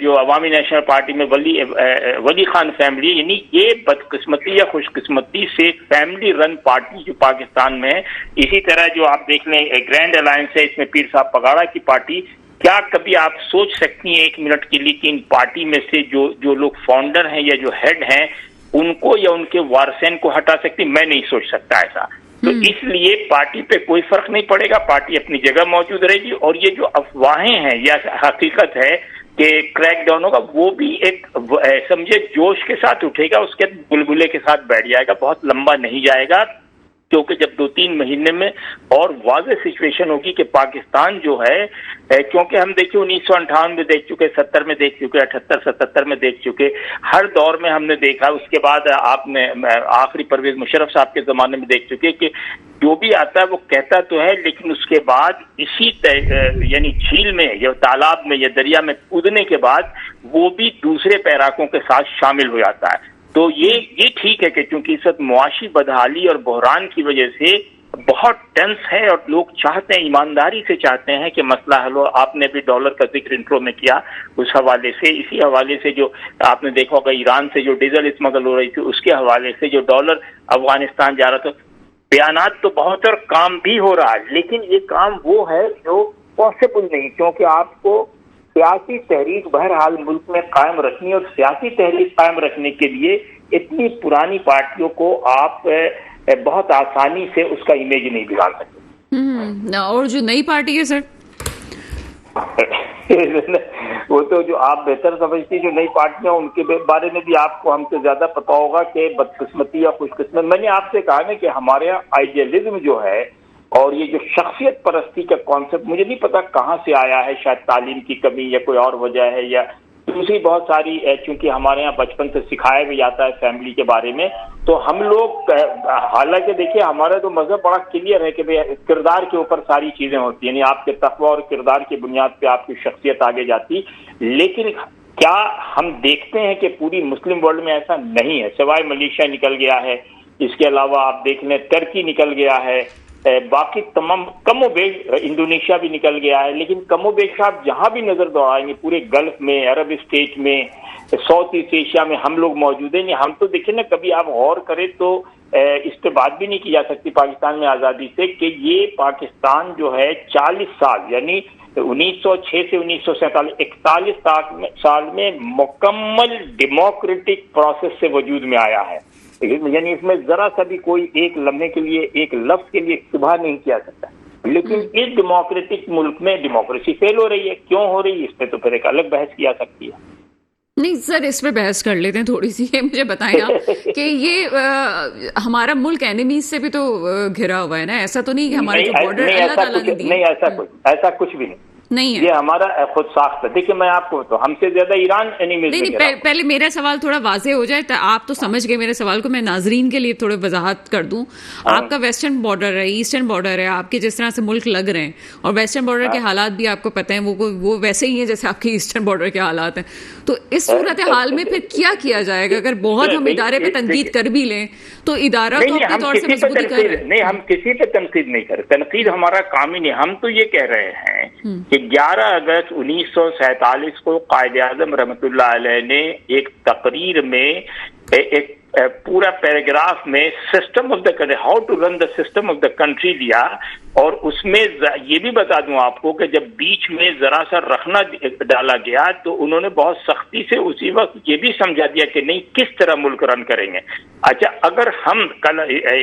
جو عوامی national party میں ولی خان فیملی، یعنی یہ بدقسمتی یا خوش قسمتی سے فیملی رن پارٹی جو پاکستان میں ہے. اسی طرح جو آپ دیکھ لیں گرینڈ الائنس ہے، اس میں پیر صاحب پگاڑا کی پارٹی. کیا کبھی آپ سوچ سکتی ہیں ایک منٹ کے لیے کہ ان پارٹی میں سے جو لوگ فاؤنڈر ہیں یا جو ہیڈ ہیں ان کو یا ان کے وارثین کو ہٹا سکتی؟ میں نہیں سوچ سکتا ایسا. تو اس لیے پارٹی پہ کوئی فرق نہیں پڑے گا، پارٹی اپنی جگہ موجود رہے گی. اور یہ جو افواہیں ہیں یا حقیقت ہے کہ کریک ڈاؤن ہوگا، وہ بھی ایک سمجھے جوش کے ساتھ اٹھے گا، اس کے بلبلے کے ساتھ بیٹھ جائے گا، بہت لمبا نہیں جائے گا. کیونکہ جب 2-3 مہینے میں اور واضح سچویشن ہوگی کہ پاکستان جو ہے، کیونکہ ہم دیکھیں 1958 میں دیکھ چکے، 70 میں دیکھ چکے، 78 77 میں دیکھ چکے، ہر دور میں ہم نے دیکھا. اس کے بعد آپ نے آخری پرویز مشرف صاحب کے زمانے میں دیکھ چکے کہ جو بھی آتا ہے وہ کہتا تو ہے، لیکن اس کے بعد اسی یعنی جھیل میں یا تالاب میں یا دریا میں کودنے کے بعد وہ بھی دوسرے پیراکوں کے ساتھ شامل ہو جاتا ہے. تو یہ ٹھیک ہے کہ چونکہ اس وقت معاشی بدحالی اور بحران کی وجہ سے بہت ٹینس ہے اور لوگ چاہتے ہیں، ایمانداری سے چاہتے ہیں کہ مسئلہ حل ہو. آپ نے بھی ڈالر کا ذکر انٹرو میں کیا، اس حوالے سے، اسی حوالے سے جو آپ نے دیکھا ہوگا ایران سے جو ڈیزل اسمگل ہو رہی تھی اس کے حوالے سے جو ڈالر افغانستان جا رہا تھا. بیانات تو بہت اور کام بھی ہو رہا ہے، لیکن یہ کام وہ ہے جو پاسبل نہیں، کیونکہ آپ کو سیاسی تحریک بہرحال ملک میں قائم رکھنی، اور سیاسی تحریک قائم رکھنے کے لیے اتنی پرانی پارٹیوں کو آپ بہت آسانی سے اس کا امیج نہیں بگاڑ سکتے. اور جو نئی پارٹی ہے سر وہ تو جو آپ بہتر سمجھتی جو نئی پارٹیاں ان کے بارے میں بھی آپ کو ہم سے زیادہ پتا ہوگا کہ بدقسمتی یا خوش قسمت. میں نے آپ سے کہا نا کہ ہمارے یہاں آئیڈیالزم جو ہے اور یہ جو شخصیت پرستی کا کانسیپٹ مجھے نہیں پتا کہاں سے آیا ہے، شاید تعلیم کی کمی یا کوئی اور وجہ ہے یا دوسری بہت ساری، چونکہ ہمارے یہاں بچپن سے سکھایا بھی جاتا ہے فیملی کے بارے میں. تو ہم لوگ حالانکہ دیکھیے ہمارا تو مذہب بڑا کلیئر ہے کہ کردار کے اوپر ساری چیزیں ہوتی ہیں، یعنی آپ کے تقوی اور کردار کی بنیاد پہ آپ کی شخصیت آگے جاتی. لیکن کیا ہم دیکھتے ہیں کہ پوری مسلم ورلڈ میں ایسا نہیں ہے، سوائے ملیشیا نکل گیا ہے، اس کے علاوہ آپ دیکھ لیں ترکی نکل گیا ہے، باقی تمام کم و بیش انڈونیشیا بھی نکل گیا ہے. لیکن کم و بیش آپ جہاں بھی نظر دوڑائیں گے پورے گلف میں، عرب اسٹیٹ میں، ساؤتھ ایسٹ ایشیا میں ہم لوگ موجود ہیں. ہم تو دیکھیں نا، کبھی آپ غور کریں تو اس پہ بات بھی نہیں کی جا سکتی پاکستان میں آزادی سے کہ یہ پاکستان جو ہے 40 سال یعنی 1906 سے 1947 41 سال میں مکمل ڈیموکریٹک پروسیس سے وجود میں آیا ہے. یعنی اس میں ذرا سا بھی کوئی ایک لمحے کے لیے، ایک لفظ کے لیے اشتباہ نہیں کیا سکتا. لیکن اس ڈیموکریٹک ملک میں ڈیموکریسی فیل ہو رہی ہے. کیوں ہو رہی ہے اس پہ تو پھر ایک الگ بحث کی جا سکتی ہے. نہیں سر، اس پہ بحث کر لیتے ہیں تھوڑی سی. مجھے بتائیں آپ کہ یہ ہمارا ملک اینیمیز سے بھی تو گھرا ہوا ہے نا، ایسا تو نہیں کہ ہمارے جو بارڈر اللہ تعالیٰ نے دی؟ نہیں، ایسا کچھ بھی نہیں ہے، یہ ہمارا خود ساخت ہے. دیکھیں میں آپ کو تو ہم سے زیادہ ایران اینیمیز میں نہیں. پہلے میرا سوال تھوڑا واضح ہو جائے، آپ تو سمجھ گئے میرے سوال کو، میں ناظرین کے لیے تھوڑے وضاحت کر دوں. آپ کا ویسٹرن بارڈر ہے، ایسٹرن بارڈر ہے، آپ کے جس طرح سے ملک لگ رہے ہیں، اور ویسٹرن بارڈر کے حالات بھی آپ کو پتہ ہیں وہ ویسے ہی ہیں جیسے آپ کے ایسٹرن بارڈر کے حالات ہیں. تو اس صورت حال میں پھر کیا جائے گا؟ اگر بہت ہم ادارے پہ تنقید کر بھی لیں تو ادارہ تو اپنے طور سے مضبوطی کر رہے ہیں. نہیں، ہم کسی پہ تنقید نہیں کرتے، تنقید ہمارا کام ہی نہیں. ہم تو یہ کہہ رہے ہیں کہ 11 اگست 1947 کو قائد اعظم رحمۃ اللہ علیہ نے ایک تقریر میں ایک پورا پیراگراف میں system of the country, how to run the system of the country دیا. اور اس میں یہ بھی بتا دوں آپ کو کہ جب بیچ میں ذرا سا رخنا ڈالا گیا تو انہوں نے بہت سختی سے اسی وقت یہ بھی سمجھا دیا کہ نہیں کس طرح ملک رن کریں گے. اچھا، اگر ہم کل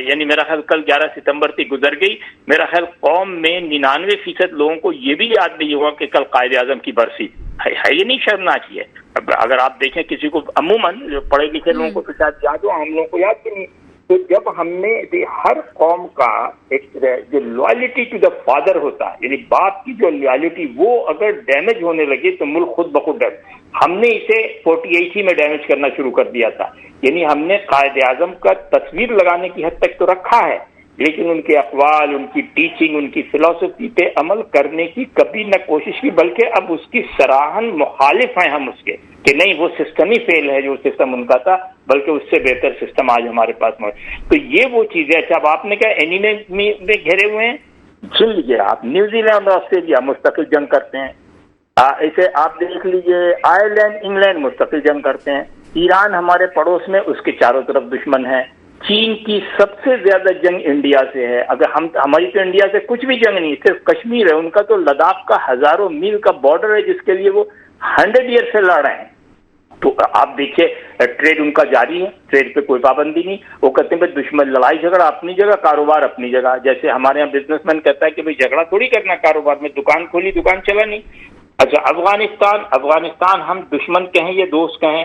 یعنی میرا خیال کل 11 ستمبر تھی گزر گئی، میرا خیال قوم میں 99% لوگوں کو یہ بھی یاد نہیں ہوا کہ کل قائد اعظم کی برسی ہے. یہ نہیں شرمناک ہے. اگر آپ دیکھیں کسی کو عموماً جو پڑھے لکھے لوگوں کو تو شاید یاد ہو، ہم لوگوں کو یاد بھی نہیں. تو جب ہم نے ہر قوم کا ایک جو لوائلٹی ٹو دا فادر ہوتا ہے، یعنی باپ کی جو لوائلٹی، وہ اگر ڈیمیج ہونے لگے تو ملک خود بخود ڈیمیج. ہم نے اسے 48 میں ڈیمیج کرنا شروع کر دیا تھا. یعنی ہم نے قائد اعظم کا تصویر لگانے کی حد تک تو رکھا ہے، لیکن ان کے اقوال، ان کی ٹیچنگ، ان کی فلسفی پہ عمل کرنے کی کبھی نہ کوشش کی، بلکہ اب اس کی سراہن مخالف ہیں ہم اس کے کہ نہیں وہ سسٹم ہی فیل ہے جو سسٹم ان کا تھا، بلکہ اس سے بہتر سسٹم آج ہمارے پاس موجود. تو یہ وہ چیز ہے. اچھا، اب آپ نے کہا اینیمی میں گھرے ہوئے ہیں، سن لیجیے آپ، نیوزی لینڈ اور آسٹریلیا مستقل جنگ کرتے ہیں، اسے آپ دیکھ لیجئے، آئرلینڈ انگلینڈ مستقل جنگ کرتے ہیں، ایران ہمارے پڑوس میں، اس کے چاروں طرف دشمن ہیں، چین کی سب سے زیادہ جنگ انڈیا سے ہے، اگر ہماری تو انڈیا سے کچھ بھی جنگ نہیں، صرف کشمیر ہے، ان کا تو لداخ کا ہزاروں میل کا بارڈر ہے جس کے لیے وہ 100 ایئر سے لڑ رہے ہیں۔ تو آپ دیکھیے ٹریڈ ان کا جاری ہے، ٹریڈ پہ کوئی پابندی نہیں، وہ کہتے ہیں بھائی دشمن، لڑائی جھگڑا اپنی جگہ، کاروبار اپنی جگہ، جیسے ہمارے یہاں بزنس مین کہتا ہے کہ بھائی جھگڑا تھوڑی کرنا کاروبار میں، دکان کھولی دکان چلا نہیں۔ اچھا افغانستان ہم دشمن کہیں یا دوست کہیں،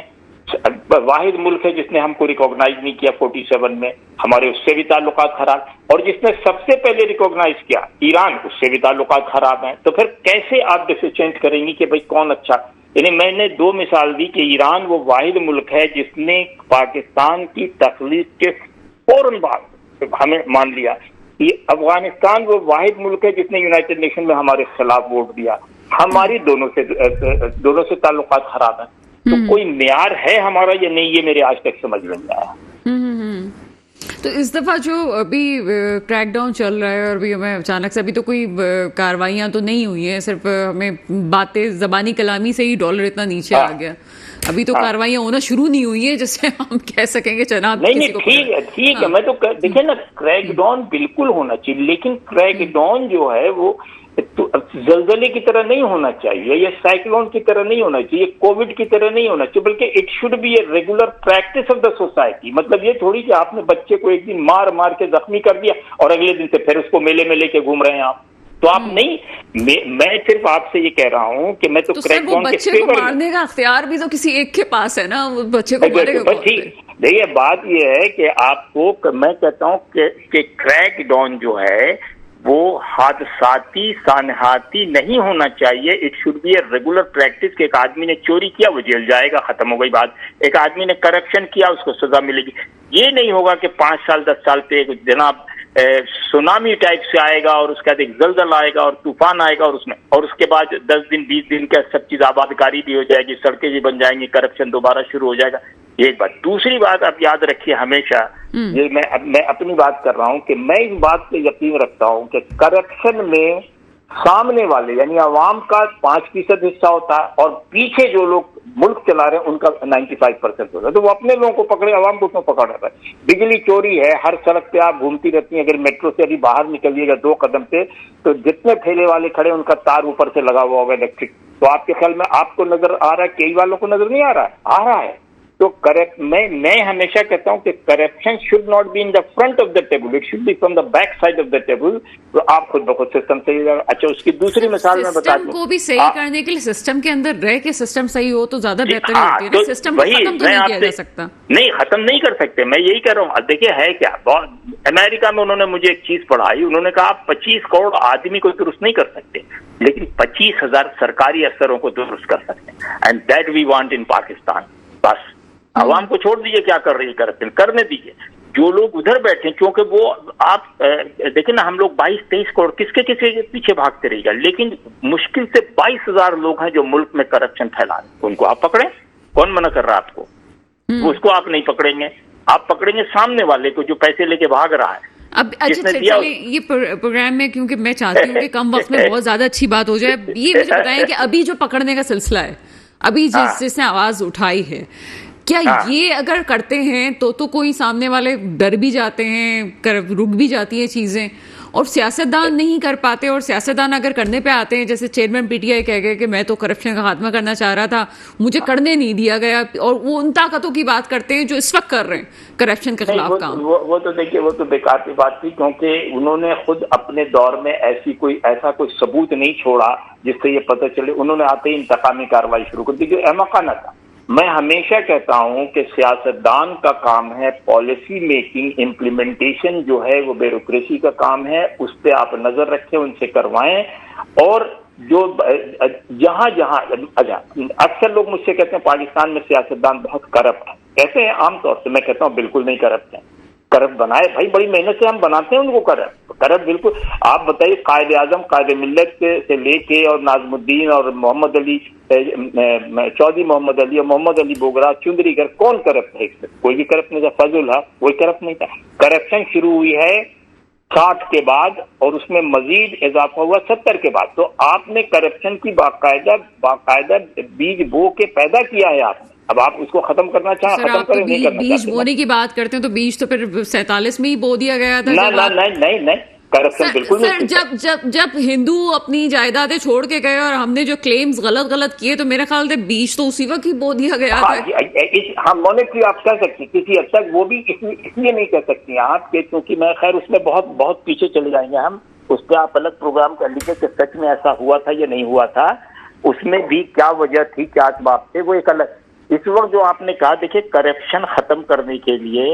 واحد ملک ہے جس نے ہم کو ریکوگنائز نہیں کیا 47 میں، ہمارے اس سے بھی تعلقات خراب، اور جس نے سب سے پہلے ریکوگنائز کیا ایران، اس سے بھی تعلقات خراب ہیں۔ تو پھر کیسے آپ ڈیسیجن کریں گی کہ بھائی کون اچھا؟ یعنی میں نے 2 مثال دی کہ ایران وہ واحد ملک ہے جس نے پاکستان کی تخلیق کے فوراً بعد ہمیں مان لیا، یہ افغانستان وہ واحد ملک ہے جس نے یونائٹڈ نیشن میں ہمارے خلاف ووٹ دیا، ہماری دونوں سے تعلقات خراب ہیں۔ تو کوئی معیار ہے ہمارا یا نہیں، یہ میرے آج تک سمجھ میں نہیں آیا۔ تو اس دفعہ جو ابھی کریک ڈاؤن چل رہا ہے، اور بھی ہمیں اچانک سے ابھی تو کوئی کارروائیاں تو نہیں ہوئی ہیں، صرف ہمیں باتیں زبانی کلامی سے ہی ڈالر اتنا نیچے آ گیا، ابھی تو کارروائیاں ہونا شروع نہیں ہوئی ہیں جس سے ہم کہہ سکیں گے جناب نہیں ٹھیک ہے، میں تو دیکھیں نا کریک ڈاؤن بالکل ہونا چاہیے، لیکن کریک ڈاؤن جو ہے وہ زلزلے کی طرح نہیں ہونا چاہیے، یا سائیکلون کی طرح نہیں ہونا چاہیے، کووڈ کی طرح نہیں ہونا چاہیے، بلکہ it should be a regular practice of the society. مطلب یہ تھوڑی کہ آپ نے بچے کو ایک دن مار کے زخمی کر دیا اور اگلے دن سے پھر اس کو میلے میں لے کے گھوم رہے ہیں آپ، تو آپ نہیں، میں صرف آپ سے یہ کہہ رہا ہوں کہ میں تو کریک ڈاؤن کے بچے کو مارنے کا اختیار بھی تو کسی ایک کے پاس ہے نا، وہ بچے کو مارے گا۔ دیکھیے بات یہ ہے کہ آپ کو میں کہتا ہوں کہ کریک ڈاؤن جو ہے وہ حادثاتی سانحاتی نہیں ہونا چاہیے، it should be a regular practice کہ ایک آدمی نے چوری کیا وہ جیل جائے گا، ختم ہو گئی بات، ایک آدمی نے کرپشن کیا اس کو سزا ملے گی۔ یہ نہیں ہوگا کہ 5 سال 10 سال پہ جناب سونامی ٹائپ سے آئے گا اور اس کے بعد ایک زلزلہ آئے گا اور طوفان آئے گا اور اس کے بعد 10 دن 20 دن کا سب چیز آباد کاری بھی ہو جائے گی، سڑکیں بھی بن جائیں گی، کرپشن دوبارہ شروع ہو جائے گا۔ یہ ایک بات۔ دوسری بات آپ یاد رکھیے ہمیشہ، یہ میں اپنی بات کر رہا ہوں کہ میں اس بات پہ یقین رکھتا ہوں کہ کرپشن میں سامنے والے یعنی عوام کا 5% حصہ ہوتا ہے، اور پیچھے جو لوگ ملک چلا رہے ہیں ان کا 95% ہوتا ہے، تو وہ اپنے لوگوں کو پکڑے، عوام کو اس میں پکڑ رہا ہے۔ بجلی چوری ہے، ہر سڑک پہ آپ گھومتی رہتی ہیں، اگر میٹرو سے ابھی باہر نکلیے گا 2 قدم پہ تو جتنے ٹھیلے والے کھڑے ان کا تار اوپر سے لگا ہوا ہوگا الیکٹرک، تو آپ کے خیال میں آپ کو نظر آ رہا ہے، کئی والوں کو نظر نہیں آ رہا ہے۔ تو میں ہمیشہ کہتا ہوں کہ corruption should not be in the front of the table, it should be from the back side of the table, تو آپ خود بخود سسٹم صحیح ہو جائے گا۔ اچھا اس کی دوسری مثال میں بتا دوں، سسٹم کو بھی صحیح کرنے کے لیے سسٹم کے اندر رہ کے سسٹم صحیح ہو تو زیادہ بہتر ہوتی ہے نا، سسٹم کو ختم تو نہیں کیا جا سکتا۔ نہیں ختم نہیں کر سکتے، میں یہی کہہ رہا ہوں۔ دیکھیے ہے کیا، امریکہ میں انہوں نے مجھے ایک چیز پڑھائی، انہوں نے کہا آپ 25 کروڑ آدمی کو درست نہیں کر سکتے، لیکن 25,000 سرکاری افسروں کو درست کر سکتے ہیں، اینڈ دیٹ وی وانٹ ان پاکستان۔ بس عوام کو چھوڑ دیجیے کیا کر رہی ہے کرپشن، کرنے دیجیے۔ جو لوگ ادھر بیٹھے ہیں، کیونکہ وہ آپ دیکھیں نا، ہم لوگ 22-23 کروڑ کس کے پیچھے بھاگتے رہے گا، لیکن مشکل سے 22,000 لوگ ہیں جو ملک میں کرپشن پھیلا رہے ہیں، ان کو آپ پکڑیں، کون منع کر رہا ہے آپ کو؟ اس کو آپ نہیں پکڑیں گے، آپ پکڑیں گے سامنے والے کو جو پیسے لے کے بھاگ رہا ہے۔ اب اچھا چلیں یہ پروگرام میں، کیونکہ میں چاہتی ہوں کہ کم وقت میں بہت زیادہ اچھی بات ہو جائے، یہ مجھے بتائیں کہ ابھی جو پکڑنے کا سلسلہ ہے، ابھی جس نے آواز اٹھائی ہے، کیا یہ اگر کرتے ہیں تو کوئی سامنے والے ڈر بھی جاتے ہیں، رک بھی جاتی ہیں چیزیں، اور سیاستدان نہیں کر پاتے، اور سیاستدان اگر کرنے پہ آتے ہیں، جیسے چیئرمین پی ٹی آئی کہہ گئے کہ میں تو کرپشن کا خاتمہ کرنا چاہ رہا تھا، مجھے کرنے نہیں دیا گیا، اور وہ ان طاقتوں کی بات کرتے ہیں جو اس وقت کر رہے ہیں کرپشن کے خلاف کام۔ وہ تو دیکھیے وہ تو بیکار کی بات تھی، کیونکہ انہوں نے خود اپنے دور میں ایسا کوئی ثبوت نہیں چھوڑا جس سے یہ پتہ چلے، انہوں نے آتے ہی انتقامی کارروائی شروع کر دی جو احمقانہ تھا۔ میں ہمیشہ کہتا ہوں کہ سیاستدان کا کام ہے پالیسی میکنگ، امپلیمنٹیشن جو ہے وہ بیوروکریسی کا کام ہے، اس پہ آپ نظر رکھیں، ان سے کروائیں، اور جو جہاں اکثر لوگ مجھ سے کہتے ہیں پاکستان میں سیاستدان بہت کرپٹ ہیں، کہتے ہیں عام طور سے، میں کہتا ہوں بالکل نہیں کرپٹ ہیں، کرپٹ بنائے بھائی بڑی محنت سے ہم بناتے ہیں ان کو کرپٹ بالکل۔ آپ بتائیے قائد اعظم، قائد ملت سے لے کے اور ناظم الدین اور محمد علی چودھری محمد علی اور محمد علی بوگرا چندری گر، کون کرپٹ ہے اس میں؟ کوئی بھی کرپٹ نہیں تھا، فضل ہے وہی کرپٹ نہیں تھا۔ کرپشن شروع ہوئی ہے 60 کے بعد اور اس میں مزید اضافہ ہوا 70 کے بعد. تو آپ نے کرپشن کی باقاعدہ بیج بو کے پیدا کیا ہے آپ نے. اب آپ اس کو ختم کرنا چاہیں ختم کریں, نہیں کرنا بیج بونے کی بات کرتے ہیں تو بیج تو پھر 47 میں ہی بو دیا گیا تھا. نہیں کرپشن بالکل نہیں. جب ہندو اپنی جائیدادیں چھوڑ کے گئے اور ہم نے جو کلیمز غلط کیے تو میرے خیال سے بیج تو اسی وقت ہی بو دیا گیا تھا. ہاں مانیٹری آپ کہہ سکتی کسی حد تک, وہ بھی اس لیے نہیں کہہ سکتی آپ کہ کیونکہ میں خیر اس میں بہت پیچھے چلے جائیں گے ہم, اس پہ آپ الگ پروگرام کر لیجیے کہ سچ میں ایسا ہوا تھا یا نہیں ہوا تھا, اس میں بھی کیا وجہ تھی, کیا اسباب تھے, وہ ایک الگ. اس وقت جو آپ نے کہا, دیکھیے کرپشن ختم کرنے کے لیے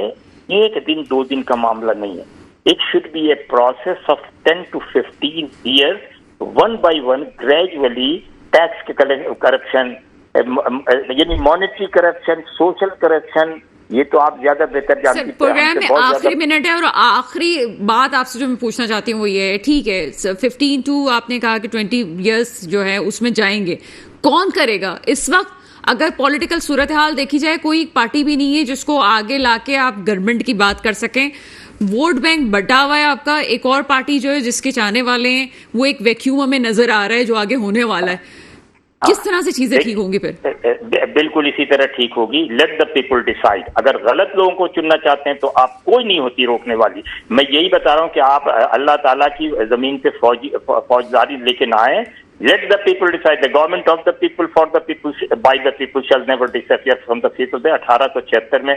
1 دن 2 دن کا معاملہ نہیں ہے. It should be a process of 10 to 15 years, one by one, gradually, tax corruption, یعنی monetary corruption, social corruption, یہ تو آپ زیادہ بہتر جانتی ہیں. پروگرام میں آخری منٹ ہے اور آخری بات آپ سے جو میں پوچھنا چاہتی ہوں وہ یہ ہے, ٹھیک ہے 15 to آپ نے کہا کہ 20 years جو ہے اس میں جائیں گے, کون کرے گا اس وقت؟ اگر پولیٹیکل صورتحال دیکھی جائے, کوئی پارٹی بھی نہیں ہے جس کو آگے لا کے آپ گورنمنٹ کی بات کر سکیں. ووٹ بینک بٹا ہوا ہے آپ کا. ایک اور پارٹی جو ہے جس کے چاہنے والے ہیں وہ ایک ویکیوم ہمیں نظر آ رہا ہے جو آگے ہونے والا ہے. کس طرح سے چیزیں ٹھیک ہوں گی پھر؟ بالکل اسی طرح ٹھیک ہوگی. Let the people decide. اگر غلط لوگوں کو چننا چاہتے ہیں تو آپ کوئی نہیں ہوتی روکنے والی. میں یہی بتا رہا ہوں کہ آپ اللہ تعالیٰ کی زمین پہ فوجداری لے کے نہ آئے. Let the people decide. The government of the people, for the people, by the people shall never disappear from the face of the 1876 میں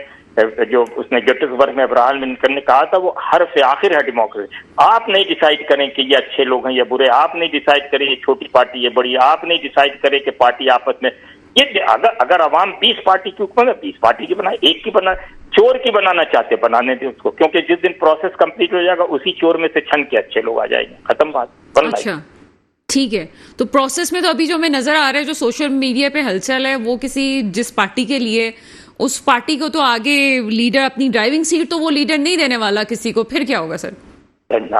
جو اس نے گیٹس ورک میں ابراہم لنکن نے کہا تھا, وہ حرف آخر ہے ڈیموکریسی. آپ نہیں ڈیسائیڈ کریں کہ یہ اچھے لوگ ہیں یا برے, آپ نہیں ڈیسائیڈ کریں یہ چھوٹی پارٹی یہ بڑی, آپ نہیں ڈیسائیڈ کریں کہ پارٹی آپس میں یہ اگر عوام 20 پارٹی کی حکومت 20 پارٹی کی بنائے, ایک کی بنائے, چور کی بنانا چاہتے بنانے دیں اس کو, کیونکہ جس دن پروسیس کمپلیٹ ہو جائے گا اسی چور میں سے چھن کے اچھے لوگ آ جائیں گے. ختم بات. اچھا ٹھیک ہے. تو پروسیس میں تو ابھی جو ہمیں نظر آ رہا ہے جو سوشل میڈیا پہ ہلچل ہے وہ کسی جس پارٹی کے لیے, اس پارٹی کو تو آگے لیڈر اپنی ڈرائیونگ سیٹ تو وہ لیڈر نہیں دینے والا کسی کو, پھر کیا ہوگا سر؟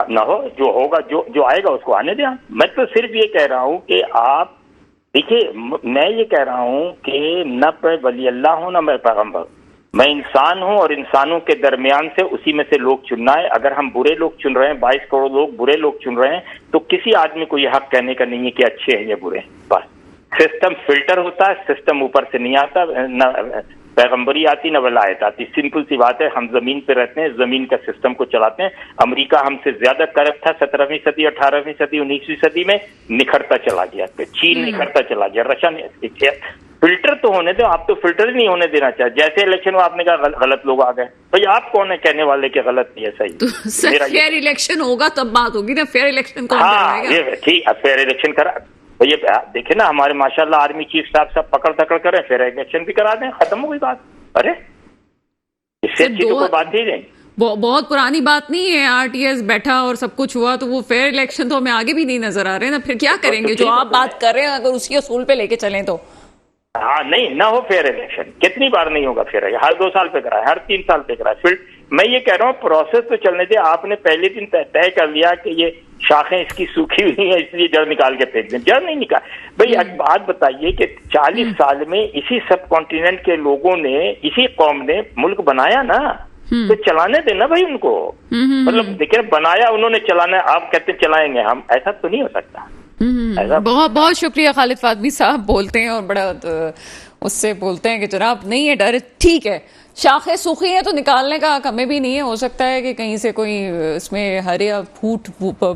نہ ہو, جو ہوگا جو آئے گا اس کو آنے دیں. میں تو صرف یہ کہہ رہا ہوں کہ آپ دیکھیے, میں یہ کہہ رہا ہوں کہ نہ میں ولی اللہ ہوں نہ میں پیغمبر, میں انسان ہوں اور انسانوں کے درمیان سے اسی میں سے لوگ چننا ہے. اگر ہم برے لوگ چن رہے ہیں, 22 کروڑ لوگ برے لوگ چن رہے ہیں, تو کسی آدمی کو یہ حق کہنے کا نہیں ہے کہ اچھے ہیں یا برے ہیں. بس سسٹم فلٹر ہوتا ہے, سسٹم اوپر سے نہیں آتا, نہ پیغمبری آتی نہ ولایت آتی. سمپل سی بات ہے, ہم زمین پہ رہتے ہیں, زمین کا سسٹم کو چلاتے ہیں. امریکہ ہم سے زیادہ کرپٹ تھا 17ویں صدی 18ویں صدی 19ویں صدی میں, نکھرتا چلا گیا. چین نکھرتا چلا گیا, رشیا نے. فلٹر تو ہونے دو, آپ تو فلٹر ہی نہیں ہونے دینا چاہے. جیسے الیکشن میں آپ نے کہا غلط لوگ آ گئے, بھائی آپ کون ہے کہنے والے کہ غلط نہیں ہے صحیح؟ فیئر الیکشن ہوگا تب بات ہوگی نا. فیئر الیکشن کون کرائے گا؟ یہ ٹھیک ہے, فیئر الیکشن کرا. یہ دیکھیں نا ہمارے ماشاءاللہ آرمی چیف صاحب سب پکڑ دھکڑ کریں, فیئر الیکشن بھی کرا دیں, ختم ہو گئی بات. ارے اس سے اچھی تو کوئی بات نہیں ہے. بہت پرانی بات نہیں ہے, آر ٹی ایس بیٹھا اور سب کچھ ہوا, تو وہ فیئر الیکشن تو ہمیں آگے بھی نہیں نظر آ رہے نا. پھر کیا کریں گے جو آپ بات کر رہے ہیں, اگر اسی اصول پہ لے کے چلیں تو؟ ہاں نہیں نہ ہو فیئر الیکشن. کتنی بار نہیں ہوگا فیئر؟ ہر 2 سال پہ کرائے, ہر 3 سال پہ کرائے. پھر میں یہ کہہ رہا ہوں پروسیس تو چلنے دے. آپ نے پہلے دن طے کر لیا کہ یہ شاخیں اس کی سوکھی ہوئی ہیں اس لیے جڑ نکال کے پھینک دیں. جڑ نہیں نکال. بھائی ایک بات بتائیے کہ 40 سال میں اسی سب کانٹیننٹ کے لوگوں نے, اسی قوم نے ملک بنایا نا, تو چلانے دیں نا بھائی ان کو. مطلب دیکھیں بنایا انہوں نے, چلانا آپ کہتے چلائیں گے ہم, ایسا تو نہیں ہو سکتا. بہت بہت شکریہ خالد فاطمی صاحب. بولتے ہیں اور بڑا اس سے بولتے ہیں کہ جناب نہیں ہے ڈر, ٹھیک ہے شاخیں سوکھی ہیں تو نکالنے کا حق ہمیں بھی نہیں ہے. ہو سکتا ہے کہ کہیں سے کوئی اس میں ہرے پھوٹ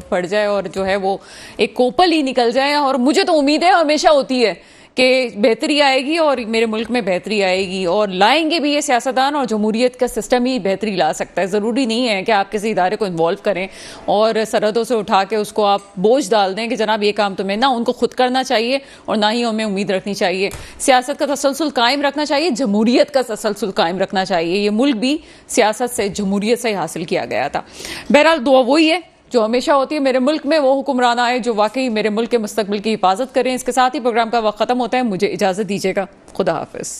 پڑ جائے اور جو ہے وہ ایک کوپل ہی نکل جائے. اور مجھے تو امید ہے ہمیشہ ہوتی ہے کہ بہتری آئے گی اور میرے ملک میں بہتری آئے گی, اور لائیں گے بھی یہ سیاستدان, اور جمہوریت کا سسٹم ہی بہتری لا سکتا ہے. ضروری نہیں ہے کہ آپ کسی ادارے کو انوالو کریں اور سرحدوں سے اٹھا کے اس کو آپ بوجھ ڈال دیں کہ جناب یہ کام تمہیں, نہ ان کو خود کرنا چاہیے اور نہ ہی ہمیں امید رکھنی چاہیے. سیاست کا تسلسل قائم رکھنا چاہیے, جمہوریت کا تسلسل قائم رکھنا چاہیے. یہ ملک بھی سیاست سے, جمہوریت سے حاصل کیا گیا تھا. بہرحال دعا وہی ہے جو ہمیشہ ہوتی ہے میرے ملک میں, وہ حکمران آئے جو واقعی میرے ملک کے مستقبل کی حفاظت کریں. اس کے ساتھ ہی پروگرام کا وقت ختم ہوتا ہے. مجھے اجازت دیجیے گا. خدا حافظ.